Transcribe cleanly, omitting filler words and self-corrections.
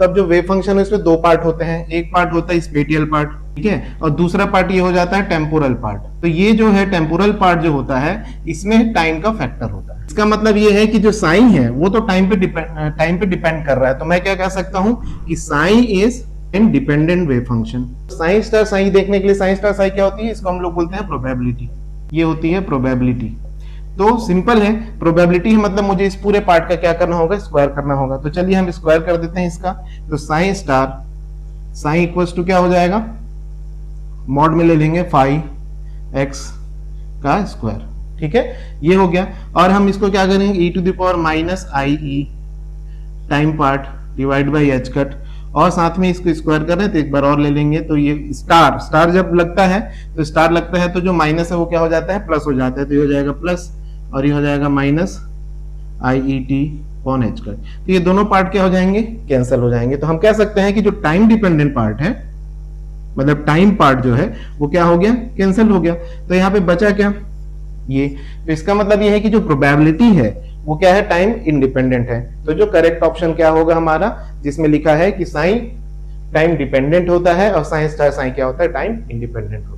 तब जो wave function है इसमें दो पार्ट होते हैं, एक पार्ट होता है स्पेटियल पार्ट, ठीक है, और दूसरा पार्ट ये हो जाता है टेम्पोरल पार्ट। तो ये जो है टेम्पोरल पार्ट जो होता है इसमें टाइम का फैक्टर होता है। इसका मतलब ये है कि जो साइन है वो तो टाइम पे डिपेंड कर रहा है। तो मैं क्या कह सकता हूं कि sine is time dependent wave function. Sine star sine देखने के लिए साइन स्टार साइन क्या होती है, इसको हम लोग बोलते हैं प्रोबेबिलिटी। ये होती है प्रोबेबिलिटी। तो सिंपल है, प्रोबेबिलिटी मतलब मुझे इस पूरे पार्ट का क्या करना होगा, स्क्वायर करना होगा। तो चलिए हम स्क्वायर कर देते हैं इसका। तो sine star sine equals to क्या हो जाएगा, मॉड में ले लेंगे फाइव एक्स का स्क्वायर, ठीक है, ये हो गया। और हम इसको क्या करेंगे, E to the power minus I E time part divide by H cut, और साथ में इसको स्क्वायर कर रहे हैं तो एक बार और ले लेंगे। तो ये स्टार स्टार जब लगता है तो स्टार लगता है तो जो माइनस है वो क्या हो जाता है, प्लस हो जाता है। तो ये हो जाएगा प्लस और ये हो जाएगा minus I E T upon H cut. तो ये दोनों पार्ट क्या हो जाएंगे, कैंसिल हो जाएंगे। तो हम कह सकते हैं कि जो टाइम डिपेंडेंट पार्ट है, मतलब टाइम पार्ट जो है वो क्या हो गया, कैंसिल हो गया। तो यहाँ पे बचा क्या, ये। तो इसका मतलब ये है कि जो प्रोबेबिलिटी है वो क्या है, टाइम इंडिपेंडेंट है। तो जो करेक्ट ऑप्शन क्या होगा हमारा, जिसमें लिखा है कि साइन टाइम डिपेंडेंट होता है और साइन स्टार साइन क्या होता है, टाइम इंडिपेंडेंट होता है।